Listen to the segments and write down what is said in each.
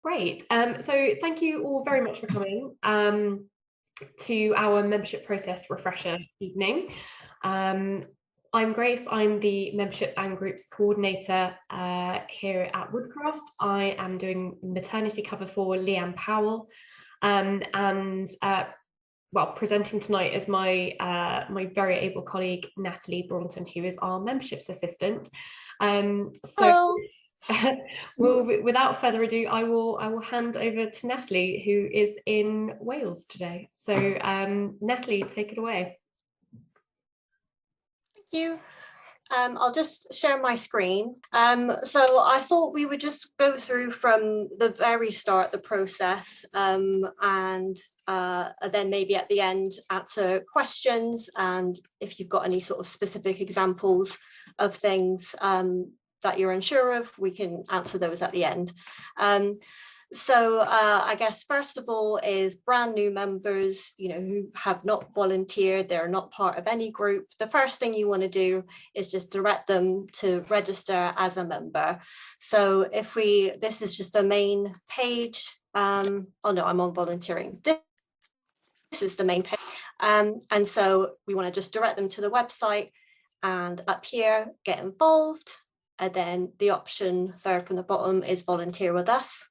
Great. So thank you all very much for coming to our membership process refresher evening. I'm Grace. I'm the membership and groups coordinator here at Woodcraft. I am doing maternity cover for Leanne Powell, well, presenting tonight is my my very able colleague Natalie Braunton, who is our memberships assistant. Hello. Well, without further ado, I will hand over to Natalie, who is in Wales today. So Natalie, take it away. Thank you. I'll just share my screen. So I thought we would just go through from the very start, the process, and then maybe at the end answer questions. And if you've got any sort of specific examples of things that you're unsure of, we can answer those at the end. So I guess first of all is brand new members, who have not volunteered, they're not part of any group. The first thing you want to do is just direct them to register as a member. So this is just the main page. Oh no, I'm on volunteering. This is the main page. And so we want to just direct them to the website, and up here, get involved. And then the option third from the bottom is volunteer with us.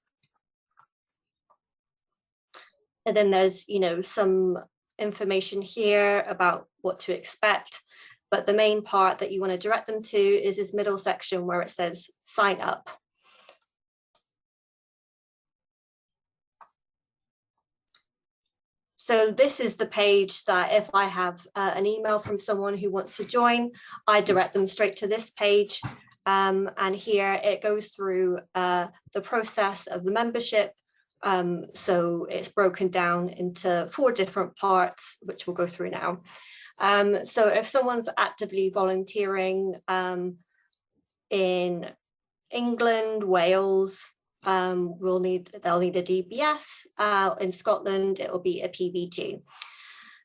And then there's, some information here about what to expect. But the main part that you want to direct them to is this middle section where it says sign up. So this is the page that if I have an email from someone who wants to join, I direct them straight to this page. And here it goes through the process of the membership. So it's broken down into 4 different parts, which we'll go through now. So if someone's actively volunteering in England, Wales, they'll need a DBS. In Scotland, it will be a Pvg.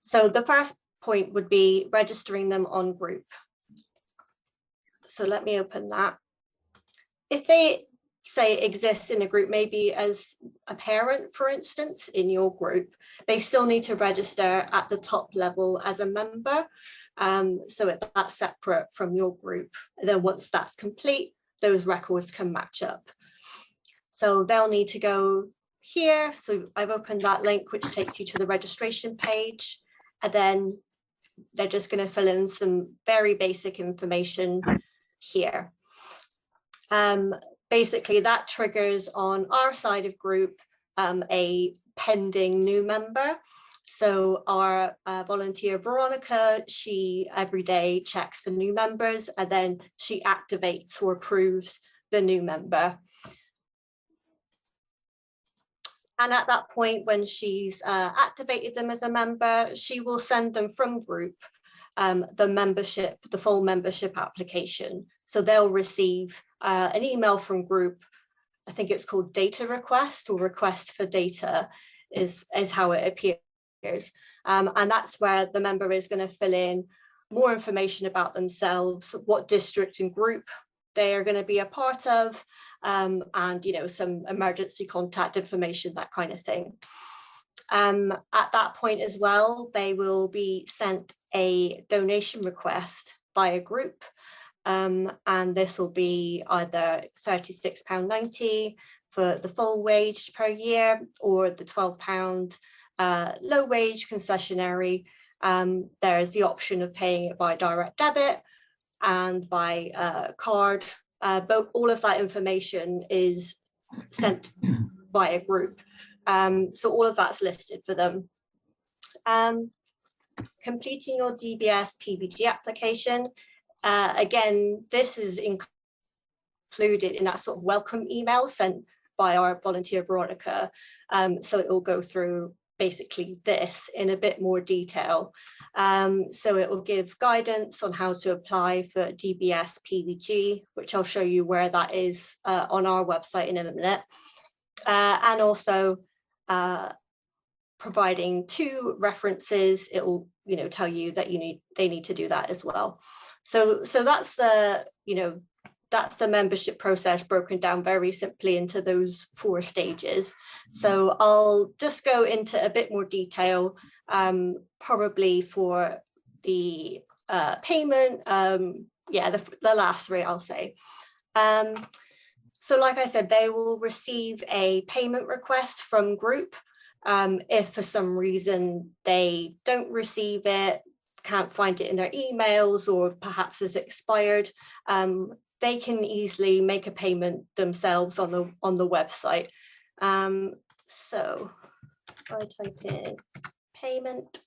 So the first point would be registering them on group. So let me open that. If they say exist in a group, maybe as a parent, for instance, in your group, they still need to register at the top level as a member. So that's separate from your group. And then once that's complete, those records can match up. So they'll need to go here. So I've opened that link, which takes you to the registration page. And then they're just going to fill in some very basic information here. Basically, that triggers on our side of group a pending new member. So our volunteer Veronica, she every day checks for new members, and then she activates or approves the new member. And at that point, when she's activated them as a member, she will send them from group the full membership application. So they'll receive an email from group. I think it's called data request, or request for data is how it appears. And that's where the member is going to fill in more information about themselves, what district and group they are going to be a part of, and some emergency contact information, that kind of thing. At that point as well, they will be sent a donation request by a group, and this will be either £36.90 for the full wage per year, or the £12 low wage concessionary. There's the option of paying it by direct debit and by card, but all of that information is sent by a group. So all of that's listed for them. Completing your DBS Pvg application. Again, this is included in that sort of welcome email sent by our volunteer Veronica. So it will go through basically this in a bit more detail. So it will give guidance on how to apply for DBS Pvg, which I'll show you where that is on our website in a minute. And also providing 2 references. It will tell you that they need to do that as well. So that's the that's the membership process broken down very simply into those 4 stages. So I'll just go into a bit more detail, probably for the payment, the last 3 I'll say. So like I said, they will receive a payment request from group. If for some reason they don't receive it, can't find it in their emails, or perhaps it's expired, they can easily make a payment themselves on the website. So if I type in payment,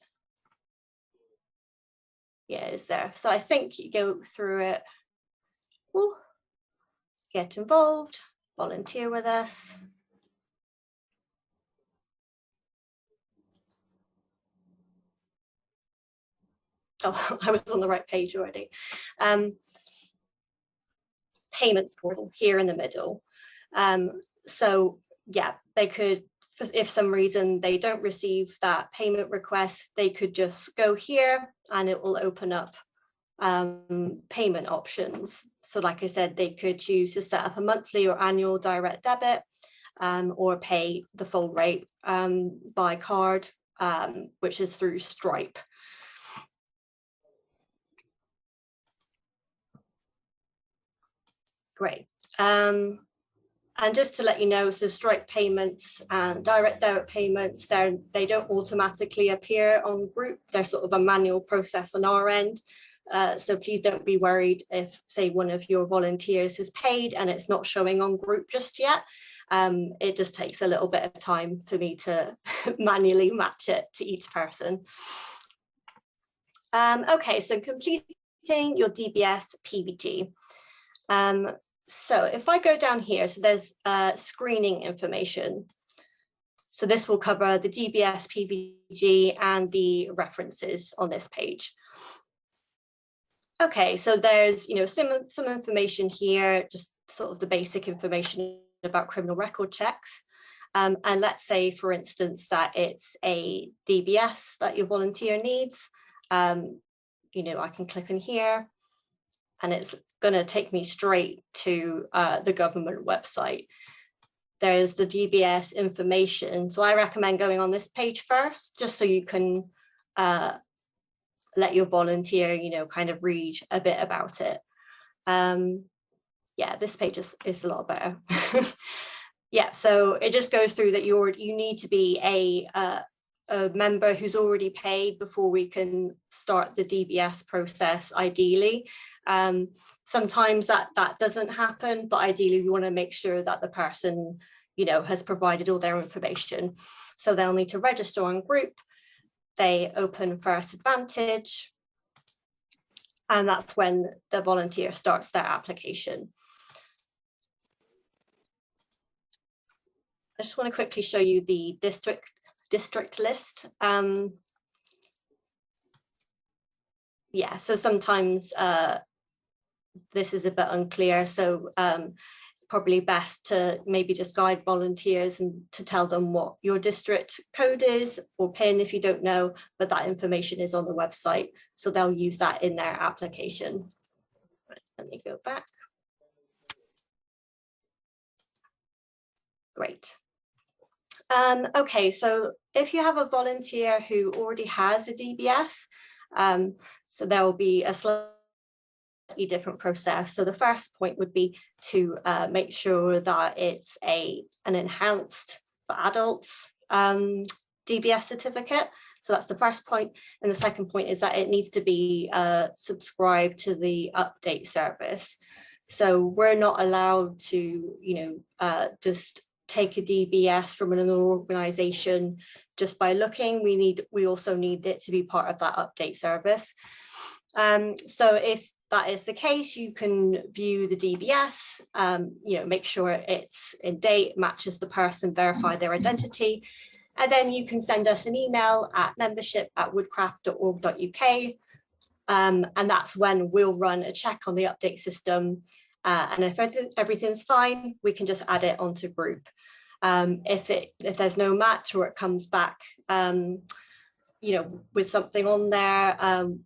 yeah, it's there. So I think you go through it. Ooh. Get involved, volunteer with us. Oh, I was on the right page already. Payments portal here in the middle. So yeah, they could, if some reason they don't receive that payment request, they could just go here and it will open up payment options. So like I said, they could choose to set up a monthly or annual direct debit, or pay the full rate by card, which is through Stripe. Great. And just to let you know, so Stripe payments and direct debit payments, they don't automatically appear on group. They're sort of a manual process on our end. So please don't be worried if, say, one of your volunteers is paid and it's not showing on group just yet. It just takes a little bit of time for me to manually match it to each person. Okay, so completing your DBS Pvg. So if I go down here, so there's screening information. So this will cover the DBS Pvg and the references on this page. Okay, so there's, some information here, just sort of the basic information about criminal record checks. And let's say, for instance, that it's a DBS that your volunteer needs. I can click in here and it's going to take me straight to the government website. There's the DBS information. So I recommend going on this page first, just so you can let your volunteer, kind of read a bit about it. Yeah, this page is a lot better. Yeah, so it just goes through that you need to be a member who's already paid before we can start the DBS process, ideally. Sometimes that doesn't happen, but ideally we want to make sure that the person, has provided all their information. So they'll need to register on group. They open First Advantage, and that's when the volunteer starts their application. I just want to quickly show you the district list. Yeah, so sometimes this is a bit unclear, so probably best to maybe just guide volunteers and to tell them what your district code is or PIN if you don't know, but that information is on the website, so they'll use that in their application. Right, let me go back. Great. Okay, so if you have a volunteer who already has a DBS, so there will be a slightly different process. So the first point would be to make sure that it's an enhanced for adults DBS certificate. So that's the first point. And the second point is that it needs to be subscribed to the update service. So we're not allowed to, just take a DBS from an organization just by looking. We also need it to be part of that update service. So if that is the case, you can view the DBS, make sure it's in date, matches the person, verify their identity, and then you can send us an email at membership@woodcraft.org.uk, and that's when we'll run a check on the update system. And if everything's fine, we can just add it onto group. If there's no match or it comes back, with something on there,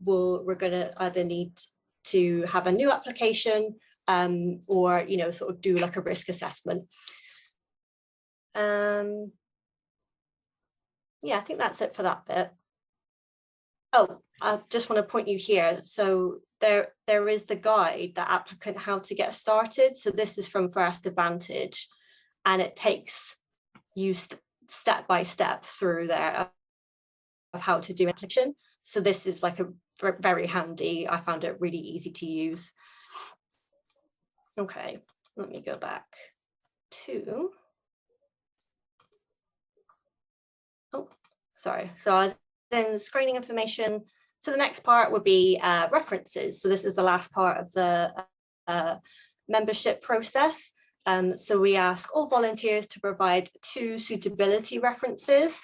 we're going to either need to have a new application, or, you know, sort of do like a risk assessment. Yeah, I think that's it for that bit. Oh, I just want to point you here. So there is the guide, the applicant how to get started. So this is from First Advantage, and it takes you step by step through there of how to do an application. So this is like a very handy. I found it really easy to use. Okay, let me go back to. Oh, sorry. So I was in screening information. So the next part would be references. So this is the last part of the membership process. So we ask all volunteers to provide 2 suitability references.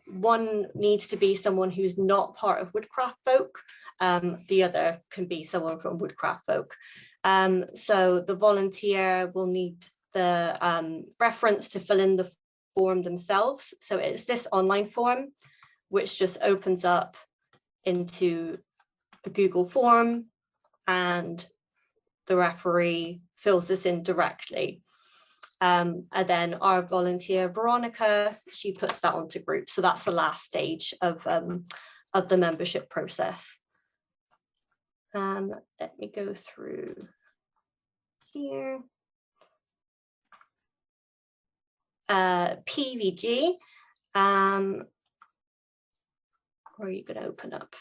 One needs to be someone who's not part of Woodcraft Folk. The other can be someone from Woodcraft Folk. So the volunteer will need the reference to fill in the form themselves. So it's this online form, which just opens up into a Google form, and the referee fills this in directly. And then our volunteer, Veronica, she puts that onto group. So that's the last stage of the membership process. Let me go through here. Pvg, where are you going to open up?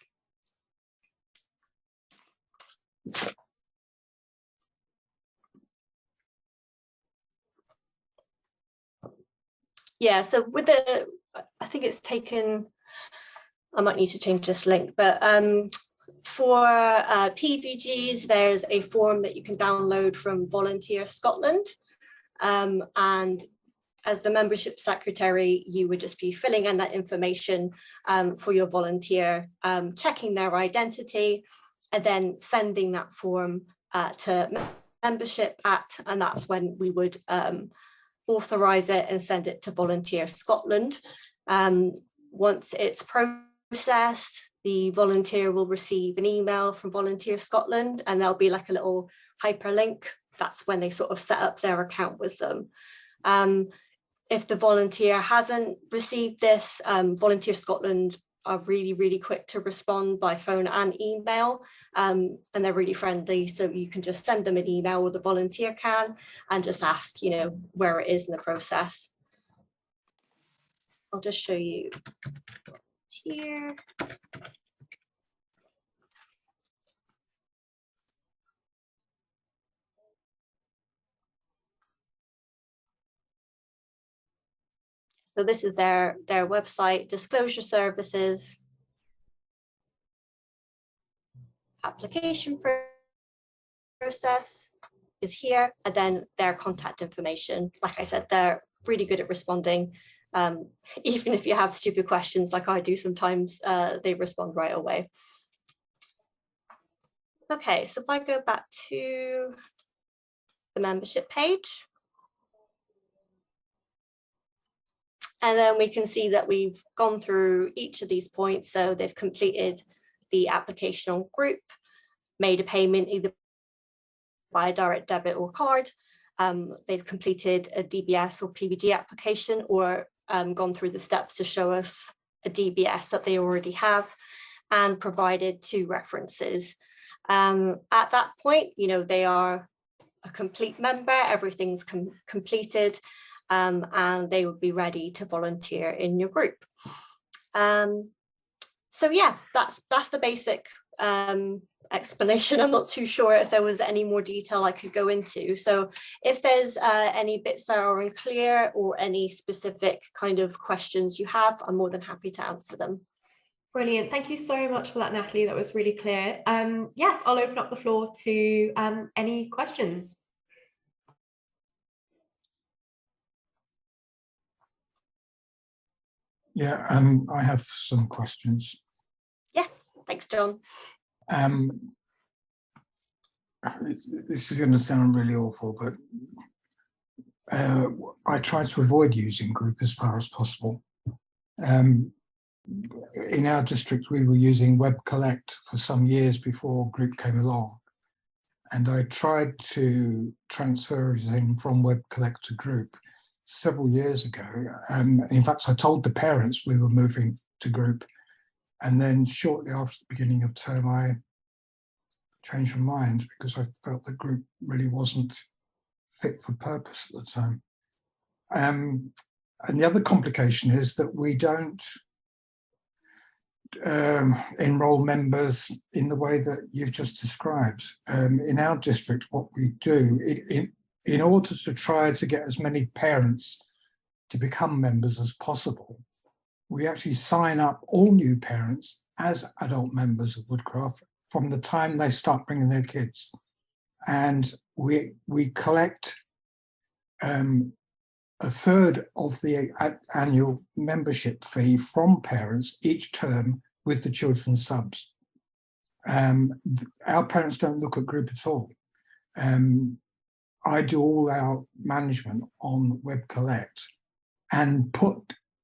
Yeah, so with the, I think it's taken, I might need to change this link, but for Pvgs, there's a form that you can download from Volunteer Scotland. And as the membership secretary, you would just be filling in that information for your volunteer, checking their identity, and then sending that form to membership and that's when we would authorize it and send it to Volunteer Scotland. Once it's processed, the volunteer will receive an email from Volunteer Scotland, and there'll be like a little hyperlink. That's when they sort of set up their account with them. If the volunteer hasn't received this, Volunteer Scotland are really, really quick to respond by phone and email, and they're really friendly. So you can just send them an email, or the volunteer can, and just ask, you know, where it is in the process. I'll just show you here. So this is their website, disclosure services, application process is here, and then their contact information. Like I said, they're really good at responding. Even if you have stupid questions like I do sometimes, they respond right away. Okay, so if I go back to the membership page, and then we can see that we've gone through each of these points. So they've completed the application on group, made a payment either by a direct debit or card. They've completed a DBS or Pvg application, or gone through the steps to show us a DBS that they already have, and provided 2 references. At that point, you know, they are a complete member, everything's completed, and they would be ready to volunteer in your group. So yeah, that's the basic explanation. I'm not too sure if there was any more detail I could go into. So if there's any bits that are unclear or any specific kind of questions you have, I'm more than happy to answer them. Brilliant. Thank you so much for that, Natalie. That was really clear. Yes, I'll open up the floor to any questions. Yeah, I have some questions. Yeah, thanks, John. This is going to sound really awful, but I try to avoid using group as far as possible. In our district, we were using Web Collect for some years before group came along. and I tried to transfer everything from Web Collect to group several years ago. In fact, I told the parents we were moving to group, and then shortly after the beginning of term, I changed my mind because I felt the group really wasn't fit for purpose at the time. And the other complication is that we don't enroll members in the way that you've just described. In our district, what we do, in order to try to get as many parents to become members as possible, we actually sign up all new parents as adult members of Woodcraft from the time they start bringing their kids. And we collect a third of the annual membership fee from parents each term with the children's subs. Our parents don't look at group at all. I do all our management on Web Collect and put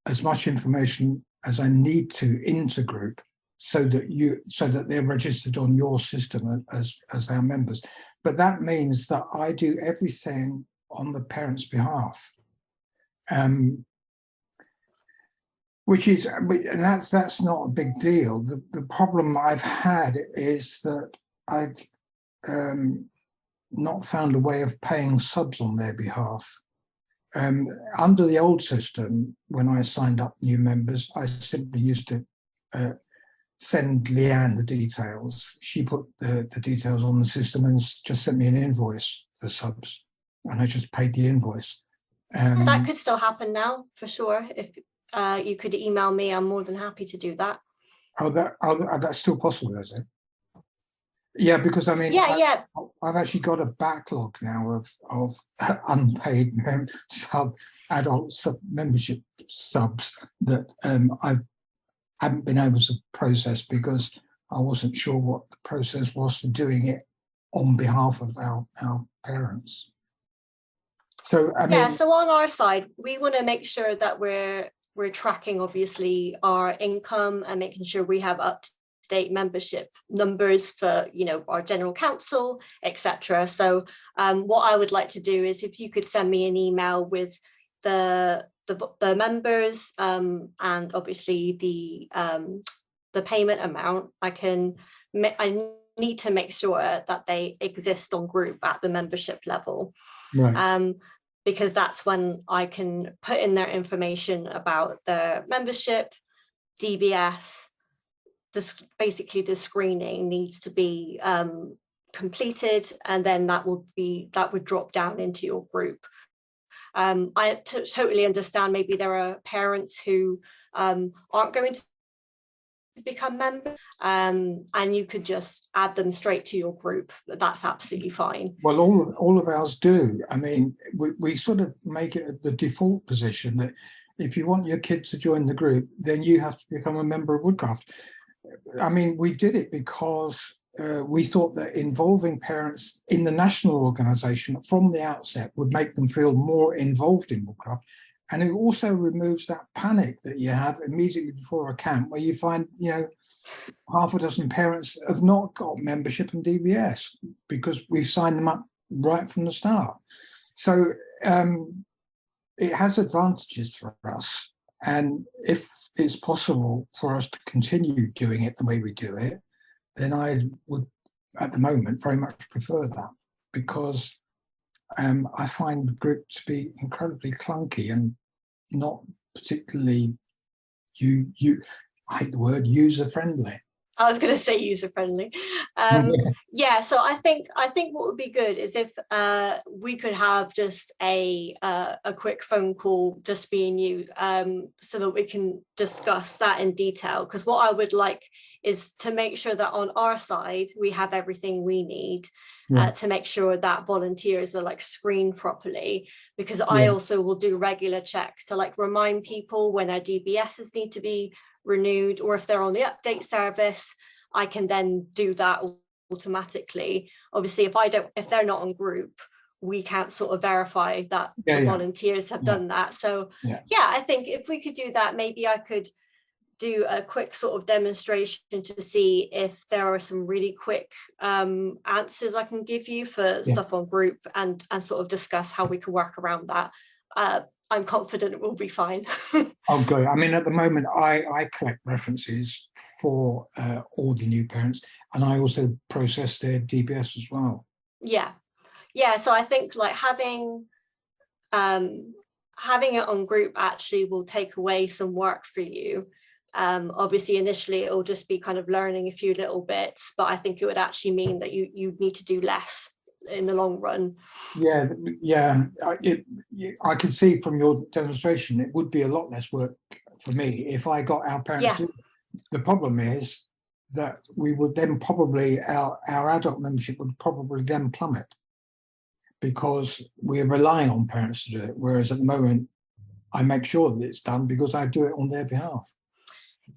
as much information as I need to into group so that they're registered on your system as our members. But that means that I do everything on the parents' behalf. Which is, and that's not a big deal. The problem I've had is that I've not found a way of paying subs on their behalf. Under the old system, when I signed up new members, I simply used to send Leanne the details. She put the details on the system and just sent me an invoice for subs, and I just paid the invoice. That could still happen now, for sure. If you could email me, I'm more than happy to do that. That's still possible, is it? Yeah, because I mean, yeah. I've actually got a backlog now of unpaid adult membership subs that I haven't been able to process because I wasn't sure what the process was for doing it on behalf of our parents. So I mean, so on our side, we want to make sure that we're tracking obviously our income and making sure we have up-to-date membership numbers for our general council, etc. So what I would like to do is if you could send me an email with the members and obviously the payment amount, I need to make sure that they exist on group at the membership level. right. Because that's when I can put in their information about their membership, DBS. Basically the screening needs to be completed, and then that would drop down into your group. I totally understand maybe there are parents who aren't going to become members, and you could just add them straight to your group. That's absolutely fine. Well, all of ours do. I mean, we sort of make it the default position that if you want your kid to join the group, then you have to become a member of Woodcraft. I mean, we did it because we thought that involving parents in the national organisation from the outset would make them feel more involved in Woodcraft. And it also removes that panic that you have immediately before a camp where you find, half a dozen parents have not got membership and DBS because we've signed them up right from the start. So it has advantages for us. And if it's possible for us to continue doing it the way we do it, then I would, at the moment, very much prefer that, because I find the group to be incredibly clunky and not particularly I hate the word user-friendly. I was going to say user-friendly. Yeah, so I think what would be good is if we could have just a quick phone call, just being you, so that we can discuss that in detail. Because what I would like is to make sure that on our side we have everything we need. To make sure that volunteers are screened properly, because I also will do regular checks to remind people when their DBSs need to be renewed, or if they're on the update service, I can then do that automatically. Obviously, if they're not on group, we can't sort of verify that the volunteers have done that. So I think if we could do that, maybe I could do a quick sort of demonstration to see if there are some really quick answers I can give you for stuff on group, and sort of discuss how we can work around that. I'm confident it will be fine. Oh, good. I mean, at the moment, I collect references for all the new parents, and I also process their DBS as well. Yeah. So I think like having it on group actually will take away some work for you. Obviously, initially, it will just be kind of learning a few little bits, but I think it would actually mean that you need to do less in the long run. Yeah. I can see from your demonstration, it would be a lot less work for me if I got our parents to do it. The problem is that we would then probably, our adult membership would probably then plummet, because we're relying on parents to do it. Whereas at the moment, I make sure that it's done because I do it on their behalf.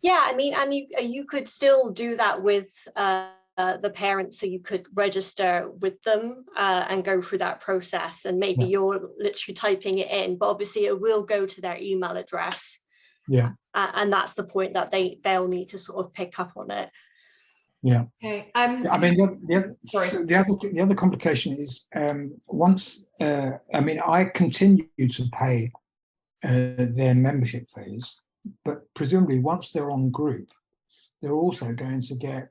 Yeah, I mean, and you could still do that with the parents, so you could register with them and go through that process, and maybe you're literally typing it in, but obviously it will go to their email address. Yeah. And that's the point that they'll need to sort of pick up on it. Yeah. Okay. I mean, the other complication is once I mean, I continue to pay their membership fees, but presumably once they're on group, they're also going to get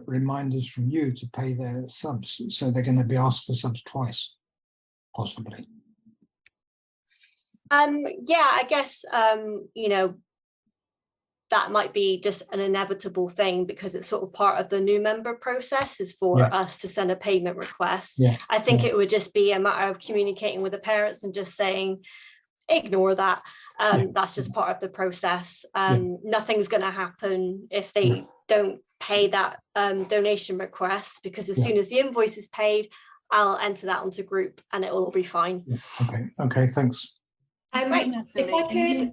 reminders from you to pay their subs, so they're going to be asked for subs twice, possibly. Yeah, I guess you know, that might be just an inevitable thing, because it's sort of part of the new member process is for us to send a payment request. I think it would just be a matter of communicating with the parents and just saying, ignore that. That's just part of the process. Nothing's going to happen if they don't pay that donation request, because as soon as the invoice is paid, I'll enter that onto group and it will all be fine. Okay, thanks. If I could,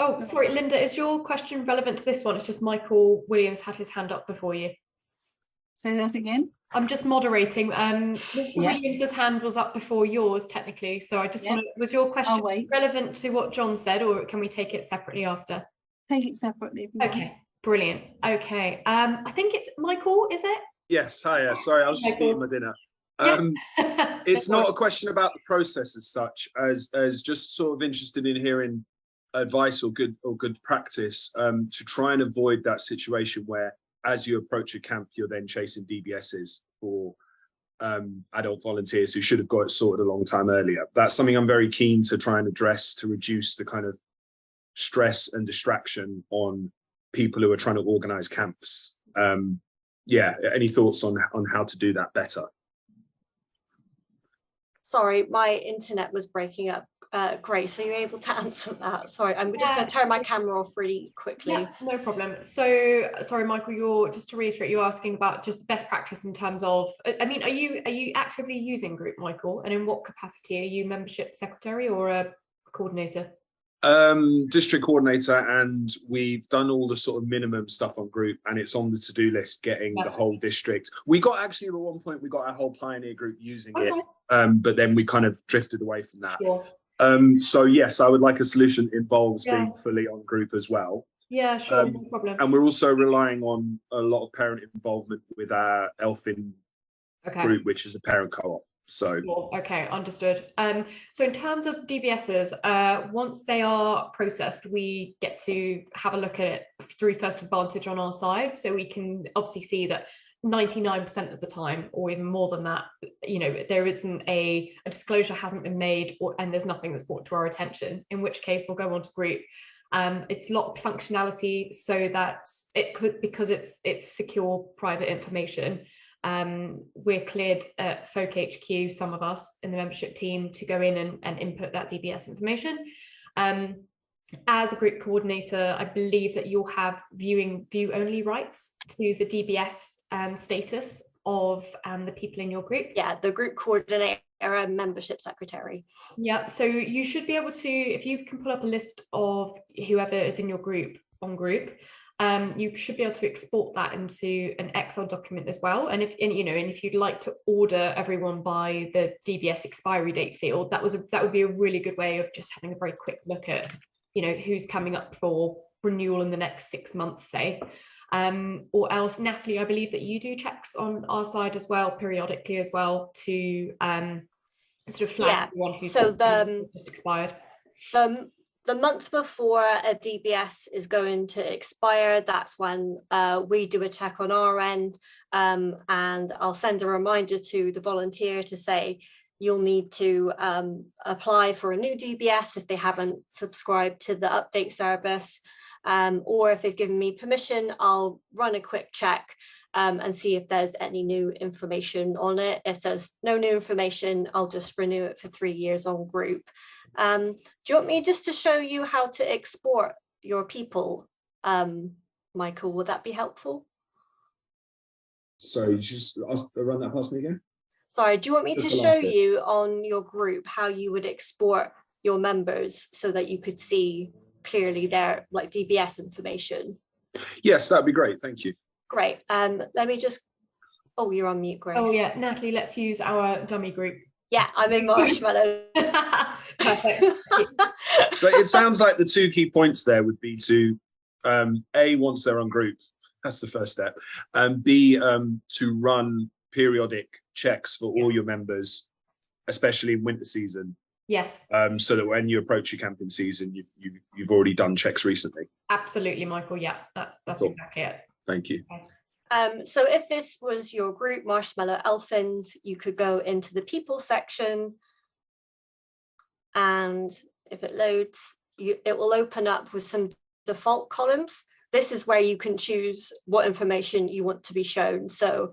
oh, sorry, Linda, is your question relevant to this one? It's just Michael Williams had his hand up before you. Say that again. I'm just moderating. Mr. Williams's hand was up before yours, technically. So I just want to, was your question relevant to what John said, or can we take it separately after? Take it separately. Okay, brilliant. Okay. I think it's Michael, is it? Yes, hi. Sorry, I was just eating my dinner. It's not a question about the process as such, as just sort of interested in hearing advice or good practice to try and avoid that situation where, as you approach a camp, you're then chasing DBSs for adult volunteers who should have got it sorted a long time earlier. That's something I'm very keen to try and address, to reduce the kind of stress and distraction on people who are trying to organize camps. Any thoughts on how to do that better? Sorry, my internet was breaking up. Grace, are you able to answer that? Sorry, I'm just going to turn my camera off really quickly. Yeah, no problem. So, sorry, Michael, just to reiterate, you're asking about just best practice in terms of, I mean, are you actively using group, Michael? And in what capacity? Are you membership secretary or a coordinator? District coordinator, and we've done all the sort of minimum stuff on group, and it's on the to-do list getting the whole district. We got actually at one point we got our whole pioneer group using it, but then we kind of drifted away from that. So yes, I would like a solution that involves being fully on group as well. Yeah, sure, no problem. And we're also relying on a lot of parent involvement with our Elfin group, which is a parent co-op. So okay, understood. So in terms of DBSs, once they are processed, we get to have a look at it through First Advantage on our side, so we can obviously see that 99% of the time, or even more than that, you know, there isn't a disclosure hasn't been made, and there's nothing that's brought to our attention, in which case we'll go on to group. It's locked functionality so that it could, because it's secure private information. We're cleared at Folk HQ, some of us in the membership team, to go in and input that DBS information. As a group coordinator, I believe that you'll have view-only rights to the DBS status of the people in your group. Yeah, the group coordinator and membership secretary. Yeah, so you should be able to, if you can pull up a list of whoever is in your group on group, you should be able to export that into an Excel document as well. And if you'd like to order everyone by the DBS expiry date field, that would be a really good way of just having a very quick look at, you know, who's coming up for renewal in the next 6 months, say. Or else, Natalie, I believe that you do checks on our side as well, periodically as well, to sort of flag the one who's just expired. The month before a DBS is going to expire, that's when we do a check on our end, and I'll send a reminder to the volunteer to say you'll need to apply for a new DBS if they haven't subscribed to the update service, or if they've given me permission, I'll run a quick check and see if there's any new information on it. If there's no new information, I'll just renew it for 3 years on group. Do you want me just to show you how to export your people, Michael? Would that be helpful? Sorry, you just run that past me again? Sorry, do you want me to show you on your group how you would export your members so that you could see clearly their like DBS information? Yes, that'd be great. Thank you. Great. Let me just, oh, you're on mute, Grace. Oh yeah, Natalie, let's use our dummy group. Yeah, I'm in Marshmallow. Perfect. So it sounds like the 2 key points there would be to, A, once they're on group, that's the first step, and B, to run periodic checks for all your members, especially in winter season. Yes. So that when you approach your camping season, you've already done checks recently. Absolutely, Michael. Yeah, that's Cool. exactly it. Thank you. Okay. So if this was your group, Marshmallow Elfins, you could go into the people section, and if it loads, it will open up with some default columns. This is where you can choose what information you want to be shown. So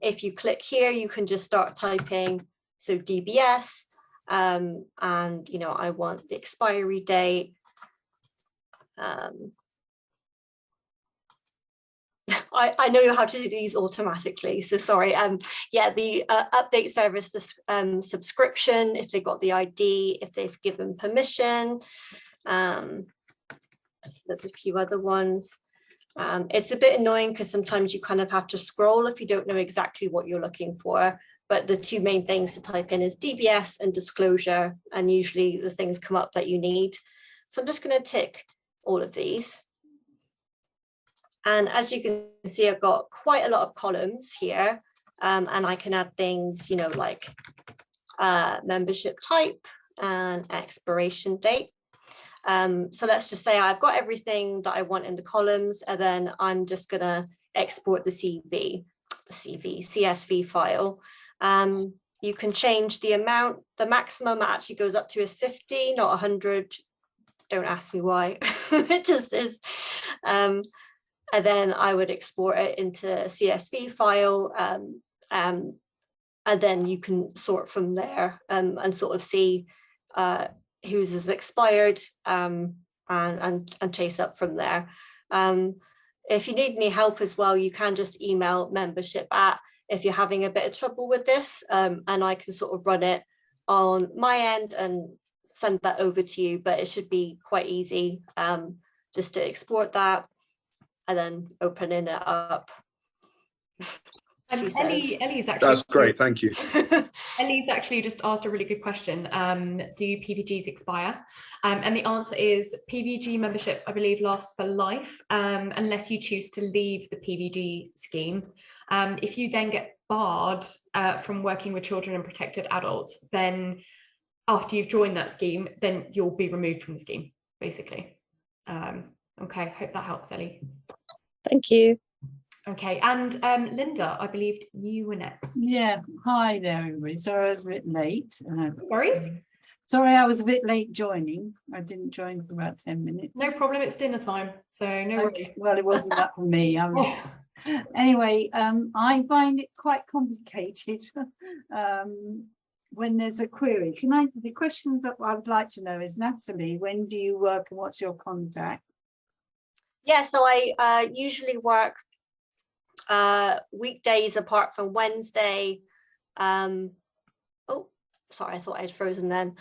if you click here, you can just start typing, so DBS, and you know, I want the expiry date. I know how to do these automatically, so sorry. Yeah, the update service subscription, if they got the ID, if they've given permission. There's a few other ones. It's a bit annoying because sometimes you kind of have to scroll if you don't know exactly what you're looking for. But the 2 main things to type in is DBS and disclosure, and usually the things come up that you need. So I'm just going to tick all of these. And as you can see, I've got quite a lot of columns here, and I can add things, you know, like membership type and expiration date. So let's just say I've got everything that I want in the columns, and then I'm just going to export the CSV file. You can change the amount. The maximum it actually goes up to is 50, not 100. Don't ask me why. It just is. And then I would export it into a CSV file, and then you can sort from there and sort of see whose is expired, and chase up from there. If you need any help as well, you can just email membership if you're having a bit of trouble with this, and I can sort of run it on my end and send that over to you, but it should be quite easy just to export that and then opening it up. Ellie's actually, that's great, thank you. Ellie's actually just asked a really good question. Do Pvgs expire? And the answer is Pvg membership, I believe, lasts for life, unless you choose to leave the Pvg scheme. If you then get barred from working with children and protected adults, then after you've joined that scheme, then you'll be removed from the scheme, basically. Okay, hope that helps, Ellie. Thank you. Okay, and Linda, I believe you were next. Yeah, hi there, everybody. Sorry I was a bit late. No worries. Sorry I was a bit late joining. I didn't join for about 10 minutes. No problem, it's dinner time, so no worries. Well, it wasn't that for me. Anyway, I find it quite complicated when there's a query. The question that I would like to know is, Natalie, when do you work and what's your contact? Yeah, so I usually work weekdays apart from Wednesday. Oh, sorry, I thought I'd frozen then.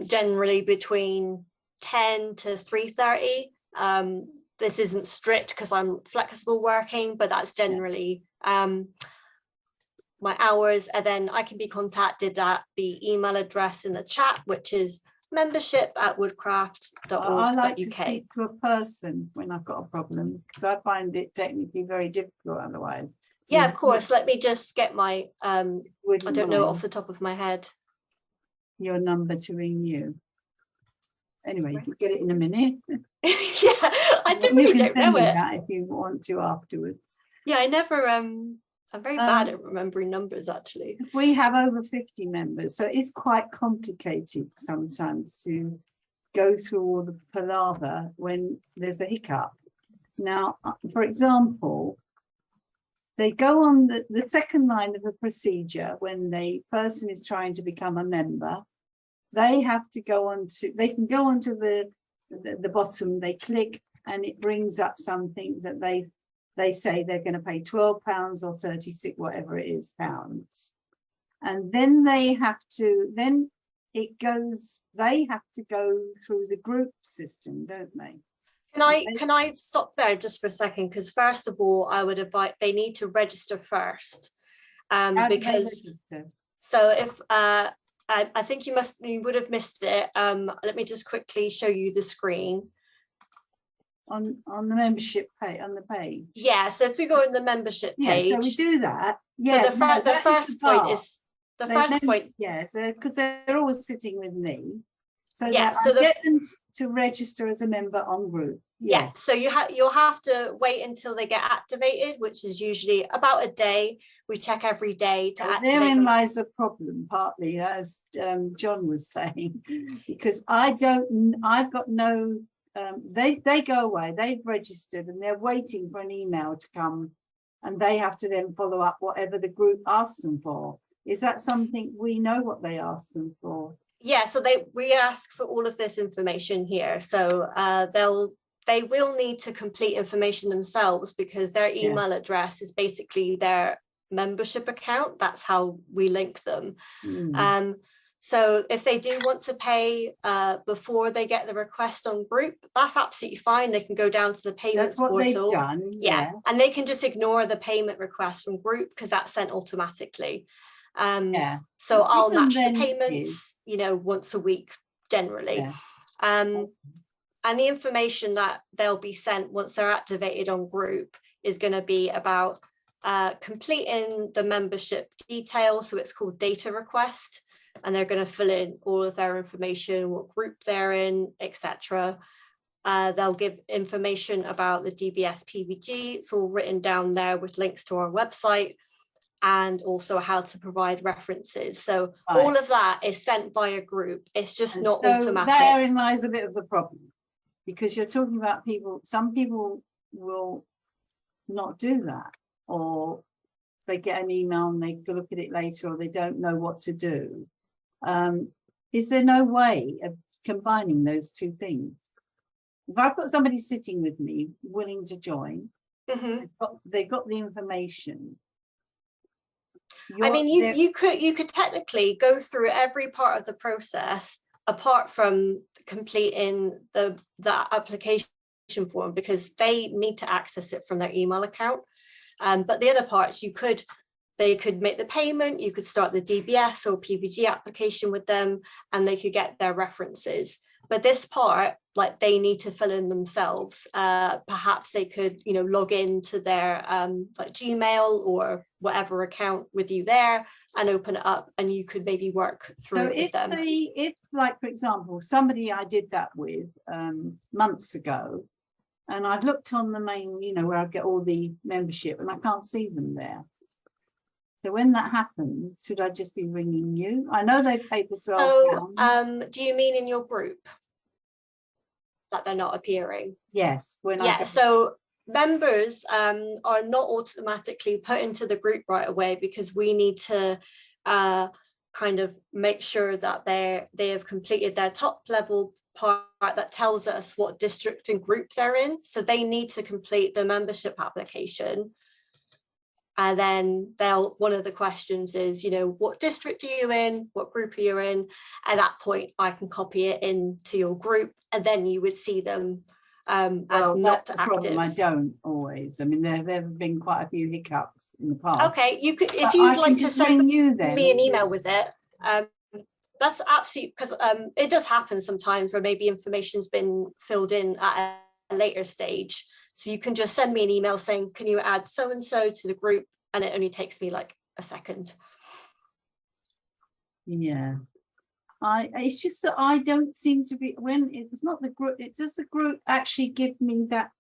Generally between 10 to 3:30. This isn't strict because I'm flexible working, but that's generally my hours. And then I can be contacted at the email address in the chat, which is membership@woodcraft.org.uk. I like to speak to a person when I've got a problem, because I find it technically very difficult otherwise. Yeah, of course. Let me just get my, I don't know off the top of my head. Your number to ring you. Anyway, you can get it in a minute. Yeah, I really don't know it. That if you want to afterwards. Yeah, I never, I'm very bad at remembering numbers, actually. We have over 50 members, so it's quite complicated sometimes to go through all the palaver when there's a hiccup. Now, for example, they go on the second line of a procedure when the person is trying to become a member. They have to go on to, they can go onto the bottom, they click and it brings up something that they say they're going to pay £12 or 36, whatever it is, pounds. And then they have to, then it goes, they have to go through the group system, don't they? Can I stop there just for a second? Because first of all, I would advise they need to register first. Because so if I think you would have missed it. Let me just quickly show you the screen. On the membership page, on the page. Yeah, so if we go in the membership page. Yeah, so we do that. Yeah, so the first point is the first point. Yeah, so because they're always sitting with me. So yeah, so I get them to register as a member on group. Yeah, so you'll have to wait until they get activated, which is usually about a day. We check every day to activate. Therein lies the problem, partly, as John was saying, because I've got no. They go away. They've registered and they're waiting for an email to come, and they have to then follow up whatever the group asks them for. Is that something we know what they ask them for? Yeah, so we ask for all of this information here. So they will need to complete information themselves because their email address is basically their membership account. That's how we link them. So if they do want to pay before they get the request on group, that's absolutely fine. They can go down to the payments portal. That's what they've done. Yeah, and they can just ignore the payment request from group because that's sent automatically. So I'll match the payments, once a week generally. And the information that they'll be sent once they're activated on group is going to be about completing the membership details. So it's called data request, and they're going to fill in all of their information, what group they're in, etc. They'll give information about the DBS Pvg. It's all written down there with links to our website, and also how to provide references. So all of that is sent by a group. It's just not automatic. Therein lies a bit of the problem, because you're talking about people, some people will not do that, or they get an email and they look at it later, or they don't know what to do. Is there no way of combining those two things? If I've got somebody sitting with me willing to join, they've got the information. I mean, you could technically go through every part of the process apart from completing the application form, because they need to access it from their email account. But the other parts, they could make the payment, you could start the DBS or Pvg application with them, and they could get their references. But this part, like, they need to fill in themselves. Perhaps they could, log into their like Gmail or whatever account with you there and open it up, and you could maybe work through it with them. If, like, for example, somebody I did that with months ago, and I've looked on the main, where I get all the membership, and I can't see them there. So when that happens, should I just be ringing you? I know they've paid the £12. So, do you mean in your group that they're not appearing? Yes. So members are not automatically put into the group right away, because we need to kind of make sure that they have completed their top level part that tells us what district and group they're in. So they need to complete the membership application. And then one of the questions is, what district are you in? What group are you in? At that point, I can copy it into your group, and then you would see them as not active. Problem. I don't always. I mean, there have been quite a few hiccups in the past. Okay, you could, if you'd like to send me an email with it, That's absolutely, because it does happen sometimes where maybe information's been filled in at a later stage. So you can just send me an email saying, can you add so-and-so to the group? And it only takes me like a second. Yeah. It's just that I don't seem to be, when it's not the group, does the group actually give me that?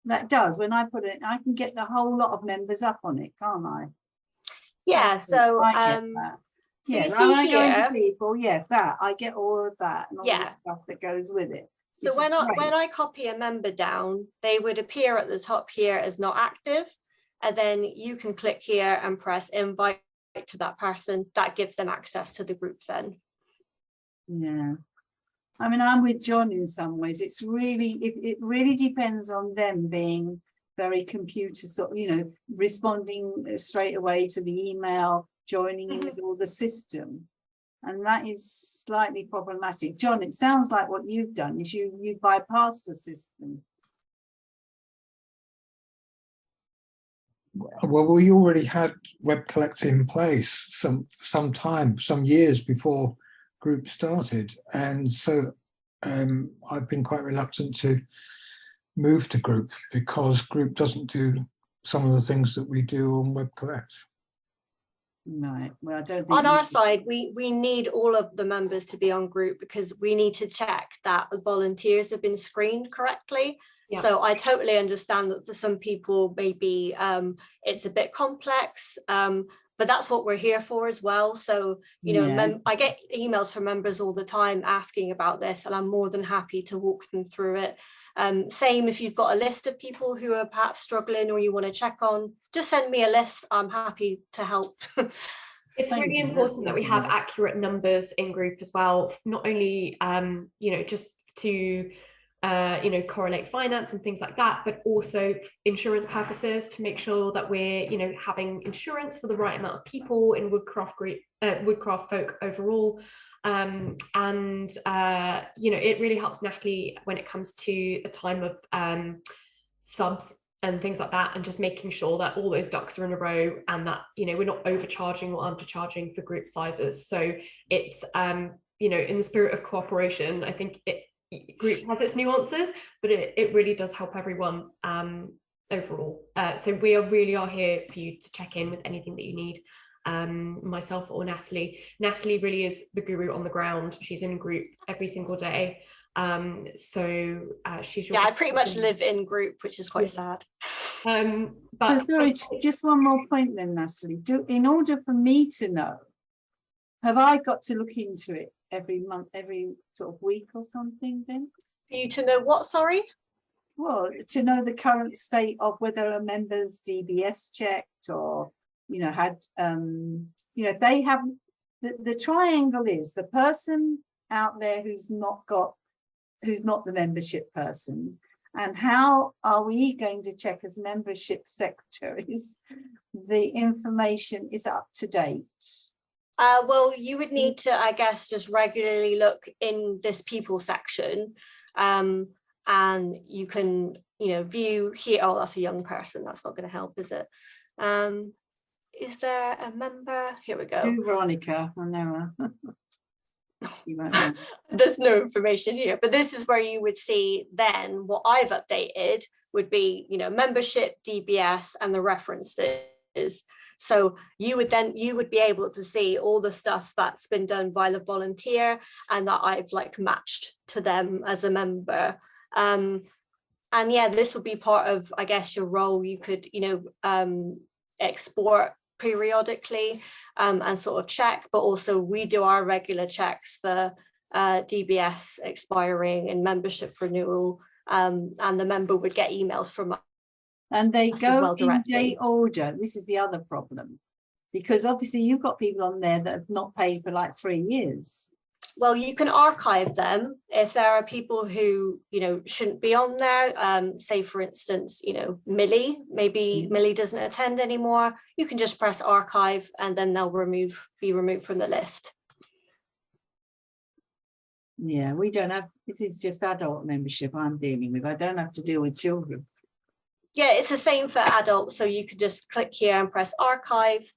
That does, when I put it, I can get the whole lot of members up on it, can't I? Yeah, so I get that. so Yeah, you when see I go into here, people, yes, that I get all of that and all the yeah, stuff that goes with it. so which is when great. I copy a member down, they would appear at the top here as not active, and then you can click here and press invite to that person. That gives them access to the group then. Yeah, I mean, I'm with John in some ways. It's really, it really depends on them being very computer, sort of, you know, responding straight away to the email, joining in with all the system. And that is slightly problematic. John, it sounds like what you've done is you bypass the system. Well, we already had web collect in place some years before group started, and so I've been quite reluctant to move to group because group doesn't do some of the things that we do on web collect. Right. Well, I don't think on our side, we need all of the members to be on group because we need to check that the volunteers have been screened correctly. Yeah. So I totally understand that for some people, maybe it's a bit complex, but that's what we're here for as well. So, you know, I get emails from members all the time asking about this, and I'm more than happy to walk them through it. Same if you've got a list of people who are perhaps struggling or you want to check on, just send me a list. I'm happy to help. It's really important that we have accurate numbers in group as well, not only you know, just to you know, correlate finance and things like that, but also insurance purposes to make sure that we're, you know, having insurance for the right amount of people in woodcraft group, woodcraft folk overall. And you know, it really helps Natalie when it comes to the time of subs and things like that, and just making sure that all those ducks are in a row and that, you know, we're not overcharging or undercharging for group sizes. So it's you know, in the spirit of cooperation, I think group has its nuances, but it really does help everyone overall. So we really are here for you to check in with anything that you need. Myself or Natalie really is the guru on the ground. She's in group every single day. So she's I pretty much live in group, which is quite sad. But sorry, just one more point then, Natalie. In order for me to know, have I got to look into it every month, every sort of week or something then? For you to know what, sorry? Well, to know the current state of whether a member's DBS checked or, you know, had, you know, if they haven't, the triangle is the person out there who's not the membership person, and how are we going to check as membership secretaries the information is up to date? Well, you would need to, I guess, just regularly look in this people section, and you can, you know, view here. Oh, that's a young person. That's not going to help, is it? Is there a member? Here we go. Veronica, I know her. There's no information here, but this is where you would see then what I've updated would be, you know, membership, DBS, and the references. So you would be able to see all the stuff that's been done by the volunteer and that I've like matched to them as a member. And yeah, this would be part of, I guess, your role. You could, you know, export periodically and sort of check, but also we do our regular checks for DBS expiring and membership renewal, and the member would get emails from us. And they go in date order. This is the other problem, because obviously you've got people on there that have not paid for like 3 years. Well, you can archive them if there are people who, you know, shouldn't be on there. Say, for instance, you know, Millie, maybe Millie doesn't attend anymore. You can just press archive and then they'll be removed from the list. Yeah, we don't have, this is just adult membership I'm dealing with. I don't have to deal with children. Yeah, it's the same for adults. So you could just click here and press archive.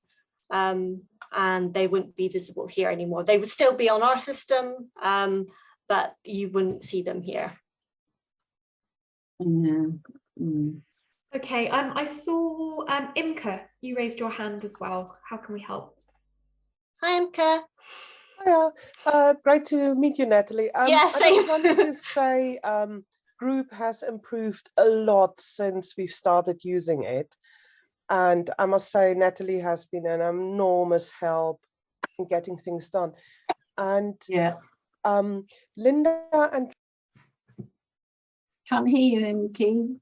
and they wouldn't be visible here anymore. They would still be on our system, but you wouldn't see them here. Okay, I saw Imka, you raised your hand as well. How can we help? Hi, Imka. Hiya. Great to meet you, Natalie. Yeah, I same. just wanted to say group has improved a lot since we've started using it. And I must say, Natalie has been an enormous help in getting things done. And Yeah, Linda and can't hear you, Imki.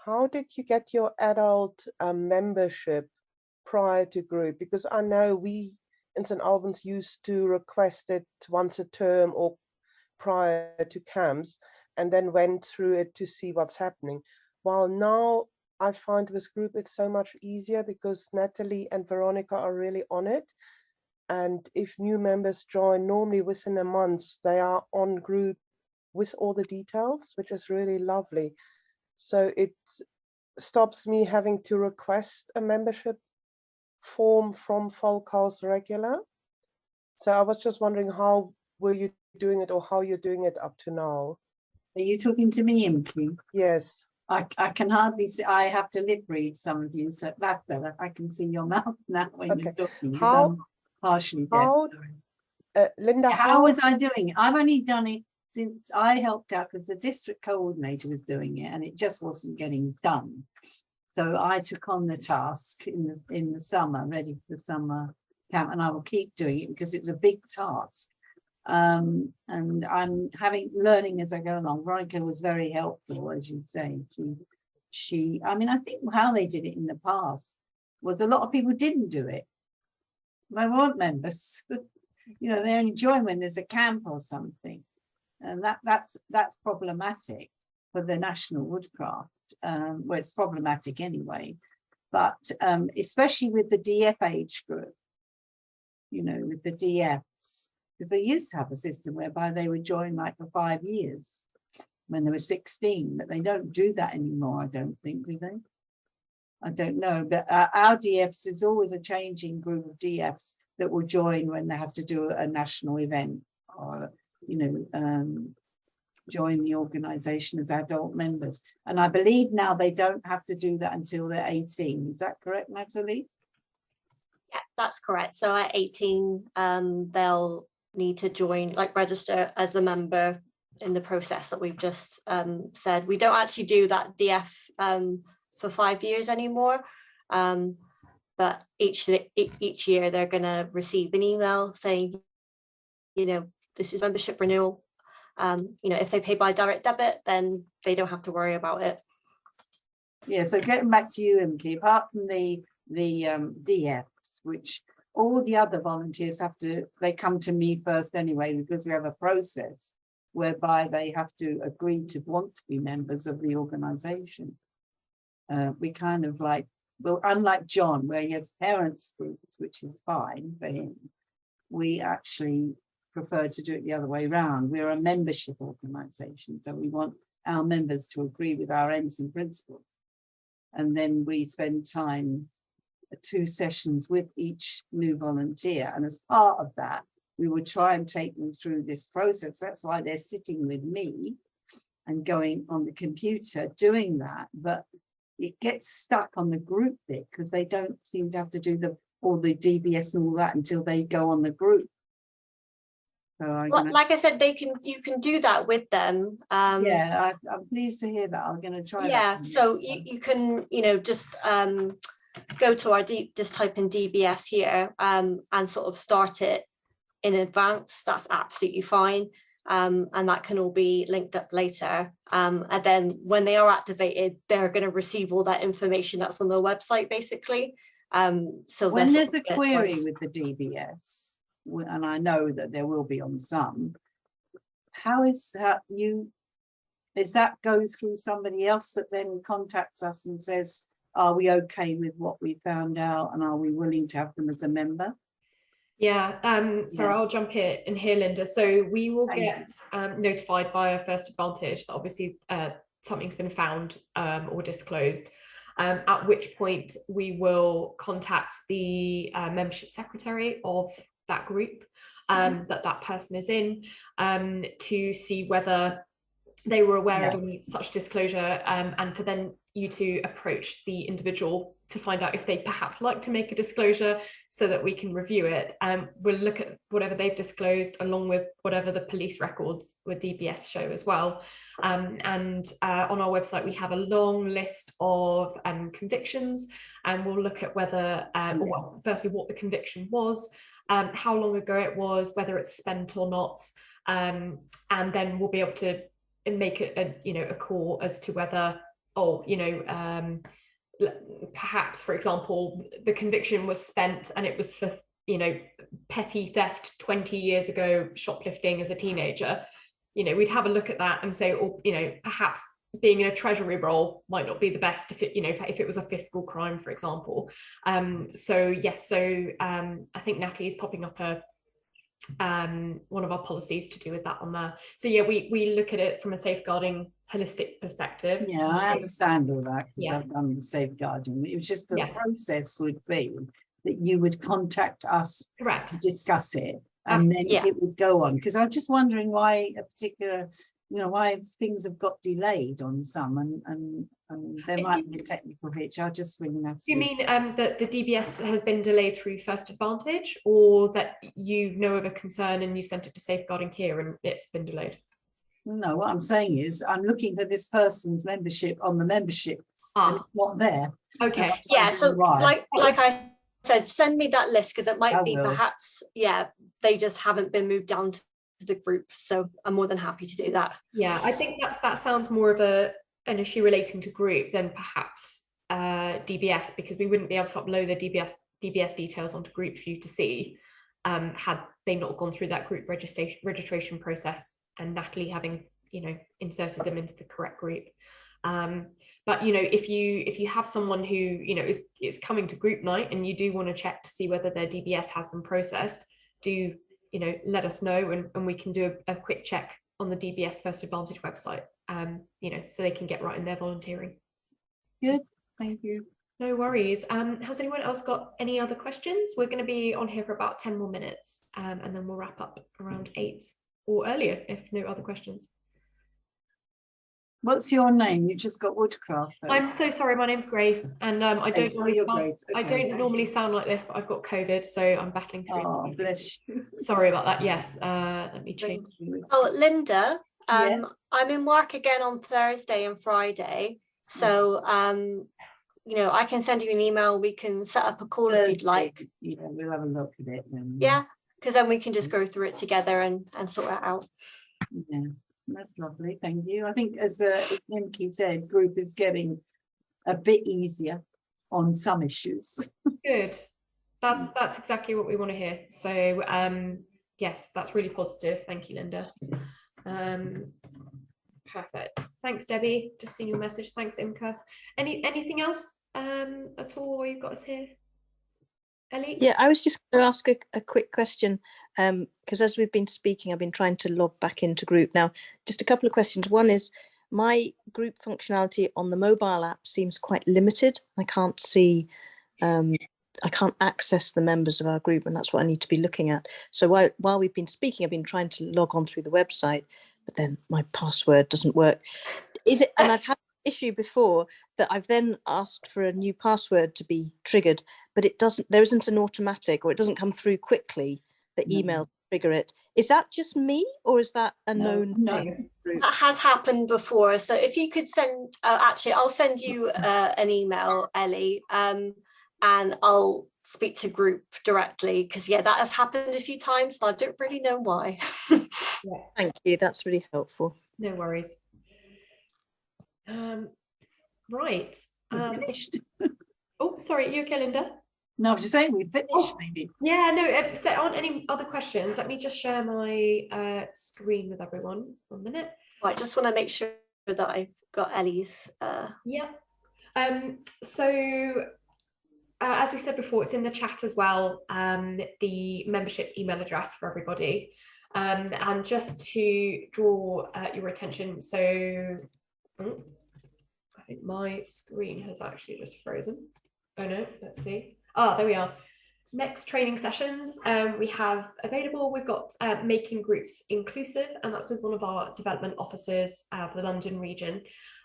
how did you get your adult membership prior to group? Because I know we in St. Albans used to request it once a term or prior to camps, and then went through it to see what's happening. While now I find with group it's so much easier because Natalie and Veronica are really on it. And if new members join, normally within a month, they are on group with all the details, which is really lovely. So it stops me having to request a membership form from Volkhaus regular. So I was just wondering, how were you doing it, or how you're doing it up to now? Are you talking to me, Imki? Yes. I can hardly see. I have to lip read some of you, so that's better. I can see your mouth now when Okay. you're talking. How- I'm partially deaf. how- Linda, How was I doing it? I've only done it since I helped out because the district coordinator was doing it and it just wasn't getting done. So I took on the task in the summer, ready for the summer camp, and I will keep doing it because it's a big task. And I'm learning as I go along. Veronica was very helpful, as you say. I mean, I think how they did it in the past was a lot of people didn't do it. They weren't members. You know, they only join when there's a camp or something, and that's problematic for the National Woodcraft. Well, it's problematic anyway, but especially with the DF age group, you know, with the DFs, because they used to have a system whereby they would join like for 5 years when they were 16, but they don't do that anymore, I don't think, do they? I don't know, but our DFs, is always a changing group of DFs that will join when they have to do a national event, or, you know, join the organisation as adult members. And I believe now they don't have to do that until they're 18. Is that correct, Natalie? Yeah, that's correct. So at 18, they'll need to join, like register as a member in the process that we've just said. We don't actually do that DF for 5 years anymore. But each year they're going to receive an email saying, you know, this is membership renewal. You know, if they pay by direct debit, then they don't have to worry about it. Yeah, so getting back to you, Imki, apart from the DFs, which all the other volunteers they come to me first anyway, because we have a process whereby they have to agree to want to be members of the organisation. We kind of like, well, unlike John, where he has parents groups, which is fine for him, we actually prefer to do it the other way around. We're a membership organisation, so we want our members to agree with our ends and principles. And then we spend time, 2 sessions with each new volunteer. And as part of that, we will try and take them through this process. That's why they're sitting with me and going on the computer doing that. But it gets stuck on the group bit because they don't seem to have to do all the DBS and all that until they go on the group. So like I said, you can do that with them. Yeah, I'm pleased to hear that. I'm going to try. Yeah, that. so you can, you know, just go to our just type in DBS here and sort of start it in advance. That's absolutely fine. And that can all be linked up later. And then when they are activated, they're going to receive all that information that's on their website, basically. So when there's a query with the DBS, and I know that there will be on some, how is that that go through somebody else that then contacts us and says, are we okay with what we found out, and are we willing to have them as a member? Yeah, so Yeah. I'll jump in here, Linda. So we will get notified via First Advantage that obviously something's been found or disclosed. at which point we will contact the membership secretary of that group that person is in, to see whether they were aware of any such disclosure, and for then you to approach the individual to find out if they perhaps like to make a disclosure so that we can review it. We'll look at whatever they've disclosed along with whatever the police records with DBS show as well. And on our website, we have a long list of convictions, and we'll look at whether, well, firstly, what the conviction was, how long ago it was, whether it's spent or not, and then we'll be able to make a call as to whether, perhaps, for example, the conviction was spent and it was for petty theft 20 years ago, shoplifting as a teenager. We'd have a look at that and say, or perhaps being in a treasury role might not be the best if it was a fiscal crime, for example. So yes, I think Natalie is popping up one of our policies to do with that on there. So yeah, we look at it from a safeguarding holistic perspective. Yeah, I understand all that, because Yeah. I've done the safeguarding. It was just the Yeah. process would be that you would contact us Correct. to discuss it, and then Yeah. it would go on. Because I was just wondering why a particular, why things have got delayed on some, and there might be a technical hitch. I'll just ring that. Do you mean that the DBS has been delayed through First Advantage, or that you know of a concern and you sent it to safeguarding here and it's been delayed? No, what I'm saying is I'm looking for this person's membership on the membership, and it's not there. Okay. Yeah, so Why? like I said, send me that list, because it might I be will. perhaps, they just haven't been moved down to the group. So I'm more than happy to do that. Yeah, I think that sounds more of an issue relating to group than perhaps DBS, because we wouldn't be able to upload the DBS details onto group for you to see, had they not gone through that group registration process and Natalie having inserted them into the correct group. But if you have someone who is coming to group night and you do want to check to see whether their DBS has been processed, do let us know, and we can do a quick check on the DBS First Advantage website, so they can get right in their volunteering. Good, thank you. No worries. Has anyone else got any other questions? We're going to be on here for about 10 more minutes, and then we'll wrap up around 8 or earlier if no other questions. What's your name? You just got Woodcraft. though. I'm so sorry. My name's Grace, and I don't Oh, you're Grace. I Okay. don't normally sound like this, but I've got COVID, so I'm battling through. Oh, bless you. Sorry about that. Yes. Let me change. Thank you. Oh, Linda, Yeah. I'm in work again on Thursday and Friday. So, I can send you an email. We can set up a call if you'd like. Yeah, we'll have a look at it then. Yeah, because then we can just go through it together and sort it out. Yeah, that's lovely. Thank you. I think, as Nimki said, group is getting a bit easier on some issues. Good. That's exactly what we want to hear. So yes, that's really positive. Thank you, Linda. Perfect. Thanks, Debbie. Just seen your message. Thanks, Imka. Anything else at all while you've got us here? Ellie? Yeah, I was just going to ask a quick question, because as we've been speaking, I've been trying to log back into group. Now, just a couple of questions. One is, my group functionality on the mobile app seems quite limited. I can't see, I can't access the members of our group, and that's what I need to be looking at. So while we've been speaking, I've been trying to log on through the website, but then my password doesn't work. Is it? And I've had an issue before that I've then asked for a new password to be triggered, but it doesn't. There isn't an automatic, or it doesn't come through quickly. The email trigger it. Is that just me, or is that a known thing? That has happened before. So if you could send, actually, I'll send you an email, Ellie, and I'll speak to group directly, because that has happened a few times and I don't really know why. Yeah. Thank you. That's really helpful. No worries. Right. Finished. Oh, sorry. You okay, Linda? No, I'm just saying we finished, maybe. Yeah, no, if there aren't any other questions, let me just share my screen with everyone. 1 minute. I just want to make sure that I've got Ellie's. Yeah. So as we said before, it's in the chat as well, the membership email address for everybody. And just to draw your attention, so I think my screen has actually just frozen. Oh no, let's see. Ah, there we are. Next training sessions we have available. We've got Making Groups Inclusive, and that's with one of our development officers for the London region.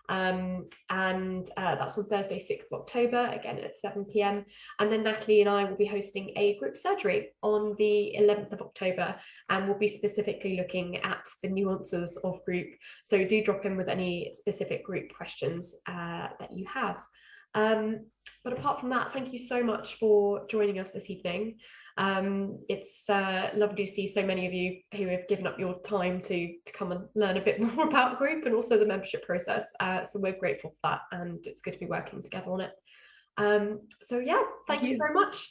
That's on Thursday, 6th of October, again at 7 p.m. And then Natalie and I will be hosting a group surgery on the 11th of October, and we'll be specifically looking at the nuances of group. So do drop in with any specific group questions that you have. But apart from that, thank you so much for joining us this evening. It's lovely to see so many of you who have given up your time to come and learn a bit more about group and also the membership process. So we're grateful for that, and it's good to be working together on it. So yeah, thank you very much.